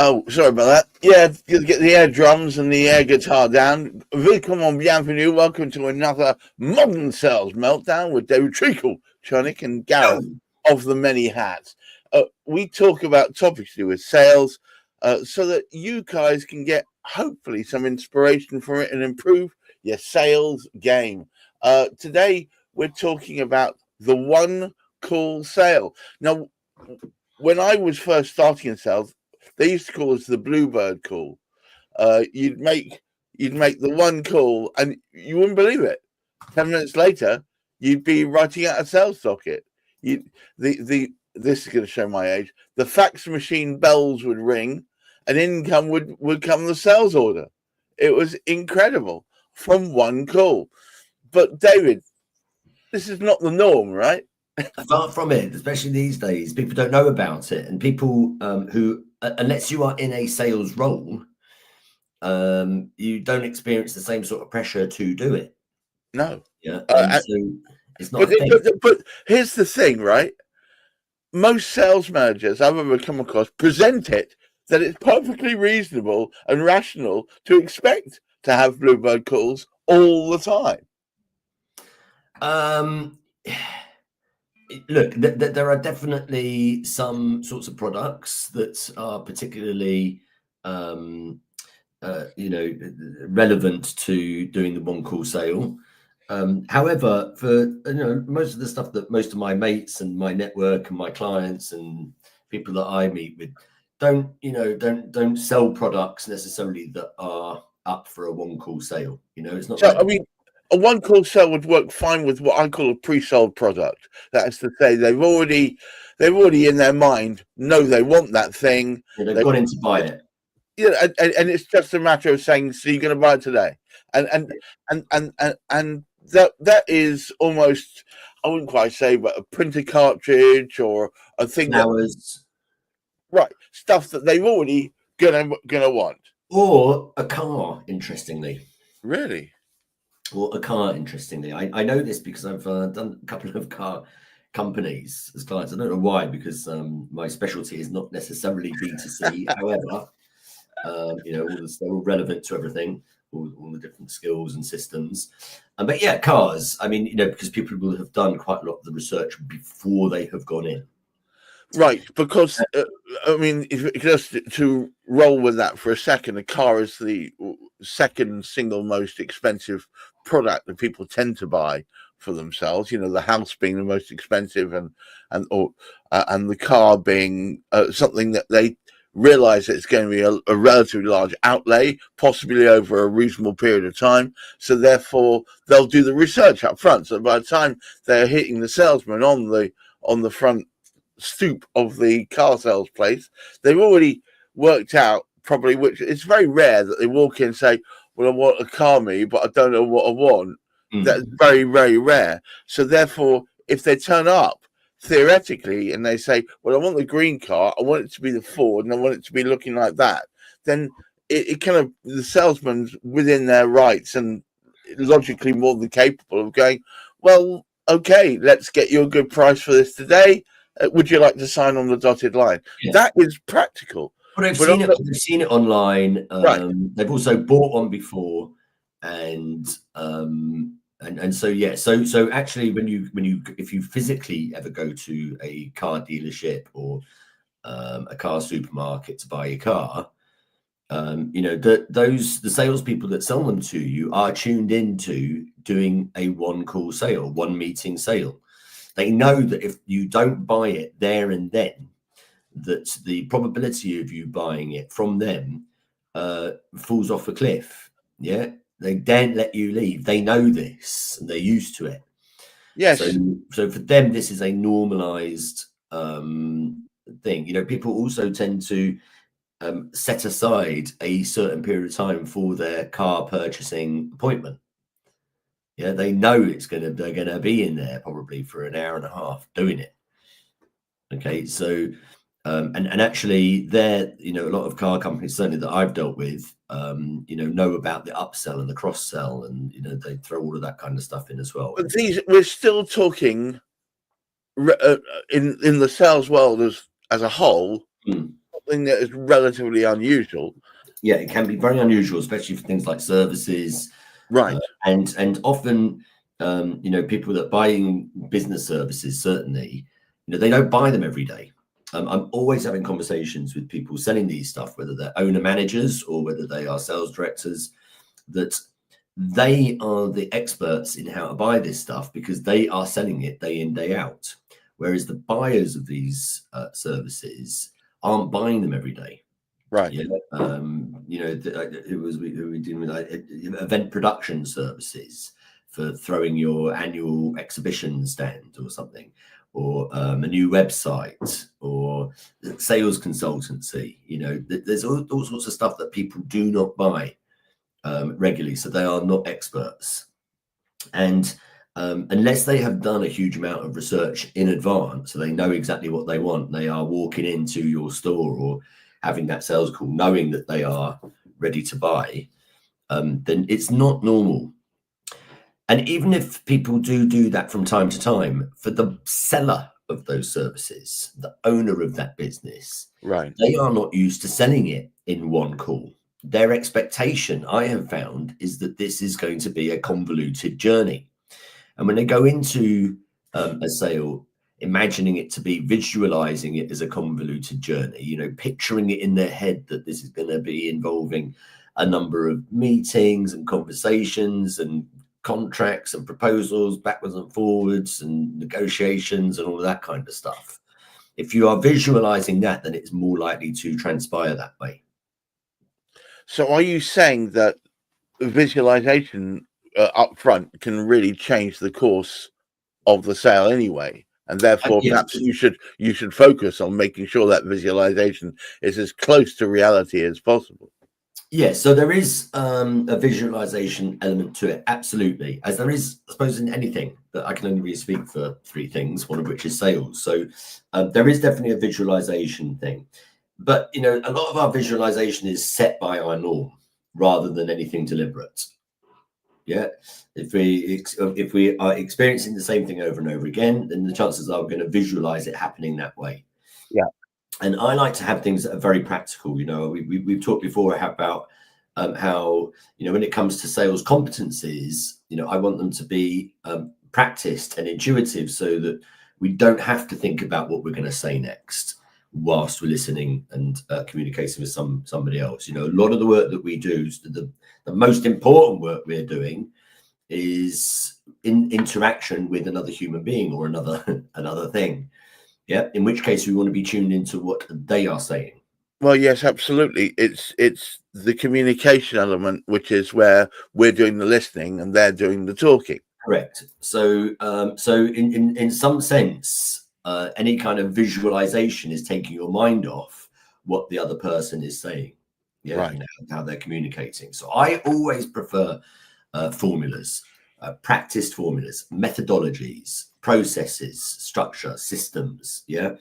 Oh, sorry about that. Yeah, you get the air drums and the air guitar down. Willkommen, bienvenue. Welcome to another Modern Sales Meltdown with David Treacle, Chonik, and Gareth of the Many Hats. We talk about topics to do with sales so that you guys can get, hopefully, some inspiration from it and improve your sales game. Today, we're talking about the one call sale. Now, when I was first starting in sales, they used to call us the Bluebird call. You'd make the one call, and you wouldn't believe it. 10 minutes later, you'd be writing out a sales docket. This is going to show my age. The fax machine bells would ring, and in would come the sales order. It was incredible from one call. But David, this is not the norm, right? Far from it, especially these days. People don't know about it, and people who, unless you are in a sales role, you don't experience the same sort of pressure to do it. No. Yeah, so it's not. But here's the thing, right? Most sales managers I've ever come across present it that it's perfectly reasonable and rational to expect to have Bluebird calls all the time. Look, there are definitely some sorts of products that are particularly, relevant to doing the one call sale. However, for most of the stuff that most of my mates and my network and my clients and people that I meet with don't sell products necessarily that are up for a one call sale. It's not. So I mean, a one call sale would work fine with what I call a pre-sold product. That is to say, they've already in their mind know they want that thing. Yeah, they've gone in to buy it. Yeah, and it's just a matter of saying, "So you're going to buy it today?" And that is almost, I wouldn't quite say, but a printer cartridge or a thing right, stuff that they've already gonna want. Or a car, interestingly. Really? Or a car, interestingly. I know this because I've done a couple of car companies as clients. I don't know why, because my specialty is not necessarily B2C. However, they're all relevant to everything, all the different skills and systems. But yeah, cars. I mean, because people will have done quite a lot of the research before they have gone in. Right, because I mean, if just to roll with that for a second, a car is the second single most expensive product that people tend to buy for themselves. The house being the most expensive, and the car being something that they realize that it's going to be a relatively large outlay, possibly over a reasonable period of time. So therefore, they'll do the research up front. So by the time they're hitting the salesman on the front stoop of the car sales place, they've already worked out probably which. It's very rare that they walk in and say, "Well, I want a car, but I don't know what I want." That's very, very rare. So therefore, if they turn up theoretically and they say, "Well, I want the green car, I want it to be the Ford, and I want it to be looking like that," then it kind of, the salesman's within their rights and logically more than capable of going, "Well, okay, let's get you a good price for this today. Would you like to sign on the dotted line?" Yeah. That is practical. But they've seen it online. Right. They've also bought one before, and so yeah. So actually, if you physically ever go to a car dealership or a car supermarket to buy your car, the salespeople that sell them to you are tuned into doing a one call sale, one meeting sale. They know that if you don't buy it there and then, that the probability of you buying it from them falls off a cliff. Yeah, they don't let you leave. They know this and they're used to it. Yes. So for them, this is a normalized thing. People also tend to set aside a certain period of time for their car purchasing appointment. Yeah, they know they're gonna be in there probably for an hour and a half doing it. Okay, so and actually, a lot of car companies, certainly that I've dealt with, know about the upsell and the cross sell, and they throw all of that kind of stuff in as well. But we're still talking in the sales world as a whole. something that is relatively unusual. Yeah, it can be very unusual, especially for things like services, Right. And often, people that buying business services, certainly, they don't buy them every day. I'm always having conversations with people selling these stuff, whether they're owner managers or whether they are sales directors, that they are the experts in how to buy this stuff because they are selling it day in, day out. Whereas the buyers of these services aren't buying them every day. Right. Yeah. Who we dealing with? Event production services for throwing your annual exhibition stand or something, or a new website, or sales consultancy. There's all sorts of stuff that people do not buy regularly, so they are not experts. And unless they have done a huge amount of research in advance, so they know exactly what they want, they are walking into your store or having that sales call knowing that they are ready to buy, then it's not normal. And even if people do that from time to time, for the seller of those services, the owner of that business, Right. they are not used to selling it in one call. Their expectation, I have found, is that this is going to be a convoluted journey. And when they go into a sale, imagining it to be, visualizing it as a convoluted journey, picturing it in their head that this is going to be involving a number of meetings and conversations and contracts and proposals backwards and forwards and negotiations and all of that kind of stuff. If you are visualizing that, then it's more likely to transpire that way. So are you saying that visualization up front can really change the course of the sale anyway? And therefore, perhaps you should focus on making sure that visualization is as close to reality as possible. Yes, so there is a visualization element to it, absolutely, as there is, I suppose, in anything. That I can only really speak for three things, one of which is sales. So there is definitely a visualization thing, but a lot of our visualization is set by our norm rather than anything deliberate. Yeah, if we are experiencing the same thing over and over again, then the chances are we're going to visualize it happening that way. Yeah. And I like to have things that are very practical. We've talked before about how, when it comes to sales competencies, I want them to be practiced and intuitive so that we don't have to think about what we're going to say next whilst we're listening and communicating with somebody else. A lot of the work that we do, the most important work we're doing is in interaction with another human being or another thing. Yeah, in which case we want to be tuned into what they are saying. Well, yes, absolutely. It's the communication element, which is where we're doing the listening and they're doing the talking. Correct. So, in some sense, any kind of visualization is taking your mind off what the other person is saying. Yeah, right. How they're communicating. So, I always prefer formulas, practiced formulas, methodologies, processes, structure, systems. Yeah.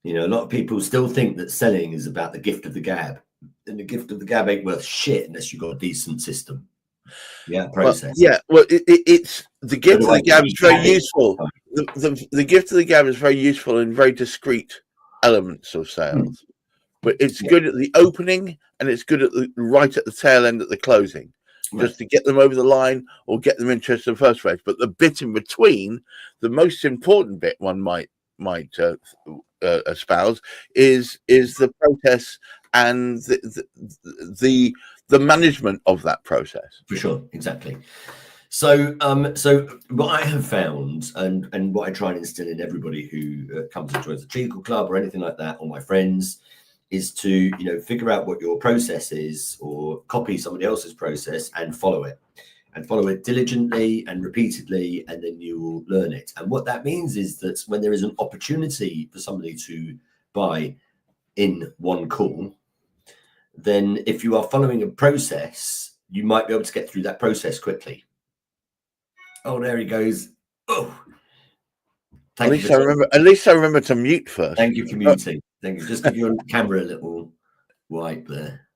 A lot of people still think that selling is about the gift of the gab, and the gift of the gab ain't worth shit unless you've got a decent system. Yeah, process. It's the gift of the gab is very useful. The gift of the gab is very useful in very discrete elements of sales, but it's good at the opening and it's good at right at the tail end at the closing. Just to get them over the line or get them interested in the first place. But the bit in between, the most important bit one might espouse is the process and the management of that process. For sure, exactly. So what I have found and what I try and instill in everybody who comes and joins the Treacle Club or anything like that, or my friends, is to figure out what your process is or copy somebody else's process and follow it diligently and repeatedly, and then you will learn it. And what that means is that when there is an opportunity for somebody to buy in one call, then if you are following a process, you might be able to get through that process quickly. Oh, there he goes. Oh, at least I remember to mute first. Thank you for muting. Thank you. Just give your camera a little wipe there.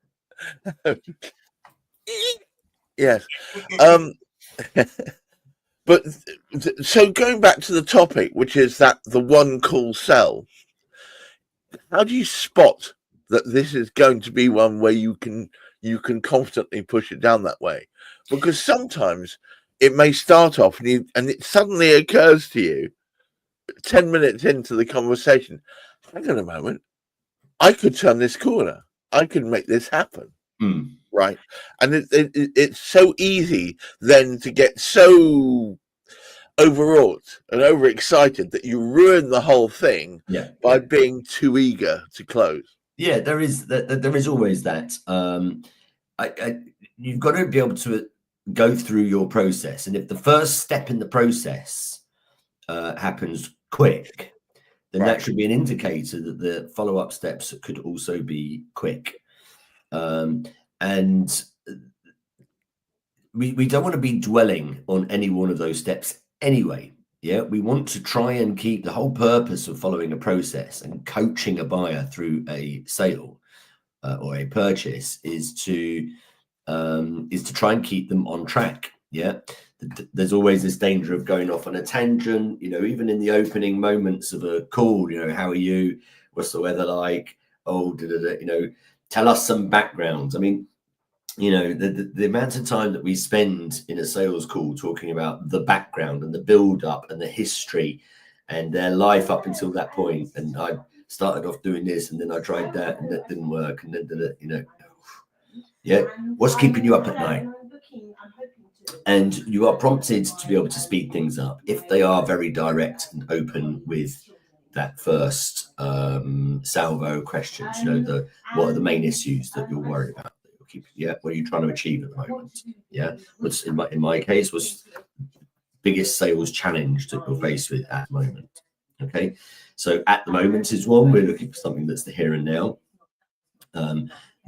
Yes. But so going back to the topic, which is that the one call sell, how do you spot that this is going to be one where you can confidently push it down that way, because sometimes it may start off and it suddenly occurs to you 10 minutes into the conversation, hang on a moment, I could turn this corner, I could make this happen. Right. And it's so easy then to get so overwrought and overexcited that you ruin the whole thing by being too eager to close. Yeah, there is always that. You've got to be able to go through your process, and if the first step in the process happens quick, then that should be an indicator that the follow-up steps could also be quick. And we don't want to be dwelling on any one of those steps anyway. Yeah, we want to try and keep the whole purpose of following a process and coaching a buyer through a sale or a purchase is to try and keep them on track. Yeah, there's always this danger of going off on a tangent. You know, even in the opening moments of a call, you know, how are you? What's the weather like? Oh, you know, tell us some backgrounds. I mean, you know, the amount of time that we spend in a sales call talking about the background and the build up and the history and their life up until that point. And I started off doing this and then I tried that and that didn't work. And then, you know, yeah, what's keeping you up at night? And you are prompted to be able to speed things up if they are very direct and open with that first salvo questions. You know, what are the main issues that you're worried about? Yeah, what are you trying to achieve at the moment? Yeah, what's in my case was biggest sales challenge that you're faced with at the moment. Okay, so at the moment is one, we're looking for something that's the here and now.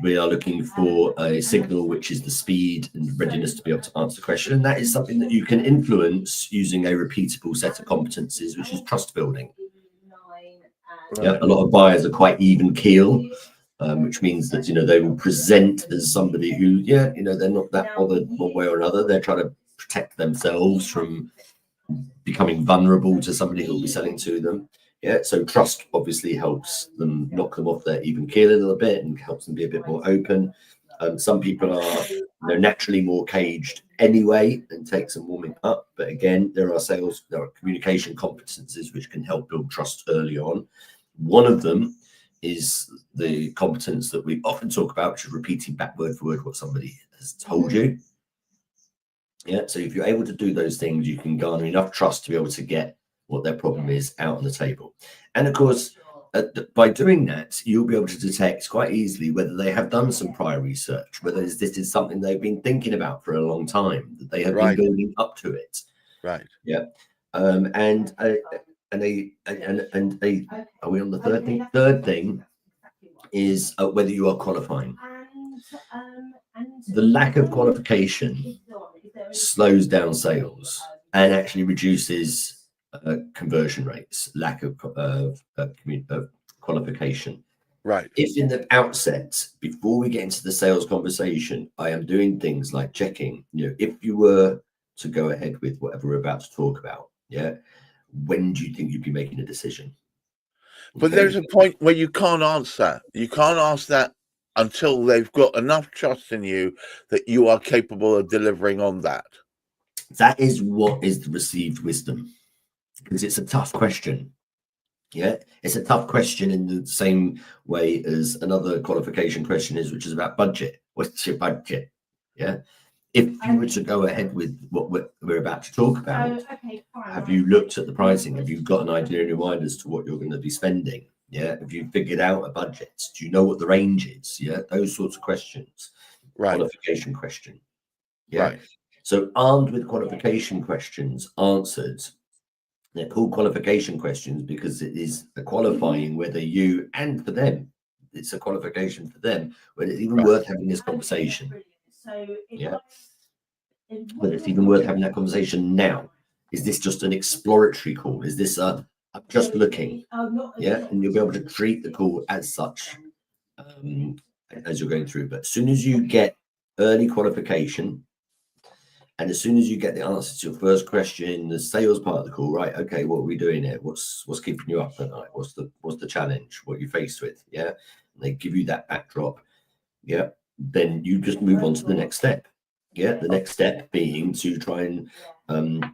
We are looking for a signal which is the speed and readiness to be able to answer the question, and that is something that you can influence using a repeatable set of competencies, which is trust building. Yeah, a lot of buyers are quite even keel. Which means that, you know, they will present as somebody who, yeah, you know, they're not that bothered one way or another. They're trying to protect themselves from becoming vulnerable to somebody who will be selling to them. Yeah, so trust obviously helps them knock them off their even keel a little bit and helps them be a bit more open. Some people are, you know, naturally more caged anyway and take some warming up. But again, there are communication competencies which can help build trust early on. One of them is the competence that we often talk about, which is repeating back word for word what somebody has told you. Yeah, so if you're able to do those things, you can garner enough trust to be able to get what their problem is out on the table. And of course, by doing that, you'll be able to detect quite easily whether they have done some prior research, whether this is something they've been thinking about for a long time, that they have been building up to it. Right. Yeah. Are we on the third thing? Third thing is whether you are qualifying. The lack of qualification slows down sales and actually reduces conversion rates. Lack of qualification. Right. If in the outset, before we get into the sales conversation, I am doing things like checking, you know, if you were to go ahead with whatever we're about to talk about, yeah, when do you think you'd be making a decision? But there's a point where you can't answer that. You can't ask that until they've got enough trust in you that you are capable of delivering on that. That is what is the received wisdom, because it's a tough question. Yeah, it's a tough question in the same way as another qualification question is, which is about budget. What's your budget? Yeah. If you were to go ahead with what we're about to talk about, have you looked at the pricing? Have you got an idea in your mind as to what you're going to be spending? Yeah. Have you figured out a budget? Do you know what the range is? Yeah. Those sorts of questions. Right. Qualification question. Yeah. Right. So armed with qualification questions answered, they're called qualification questions because it is a qualifying whether you, and for them, it's a qualification for them, whether it's even worth having this conversation. Yeah. Whether it's even worth having that conversation now. Is this just an exploratory call? Is this I'm just looking? Yeah. And you'll be able to treat the call as such as you're going through. But as soon as you get early qualification, and as soon as you get the answer to your first question, the sales part of the call, right? Okay, what are we doing here? What's keeping you up at night? What's the challenge? What are you faced with? Yeah. they give you that backdrop, yeah, then you just move on to the next step. Yeah, the next step being to try and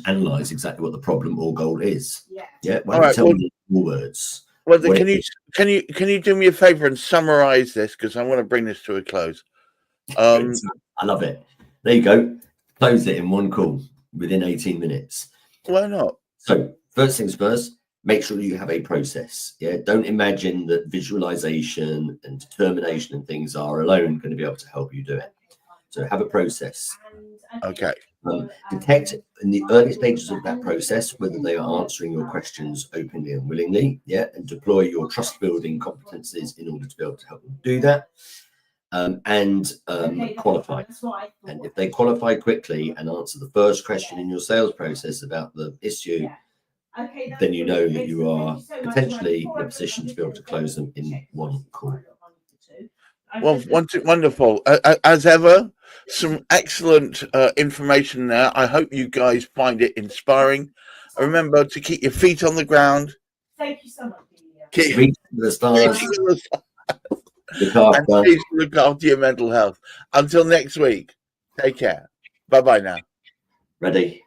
analyze exactly what the problem or goal is. Yeah, why don't you tell me in more words? Well, can you do me a favor and summarize this, because I want to bring this to a close. I love it. There you go. Close it in one call within 18 minutes. Why not? So first things first, make sure you have a process. Yeah, don't imagine that visualization and determination and things are alone going to be able to help you do it. So have a process. Okay. Detect in the early stages of that process whether they are answering your questions openly and willingly. Yeah, and deploy your trust building competencies in order to be able to help them do that. And qualify. And if they qualify quickly and answer the first question in your sales process about the issue, then you know that you are potentially in a position to be able to close them in one call. Well, wonderful. As ever, some excellent information there. I hope you guys find it inspiring. Remember to keep your feet on the ground. Thank you so much. Reach for the stars. And please look after your mental health. Until next week, take care. Bye-bye now. Ready.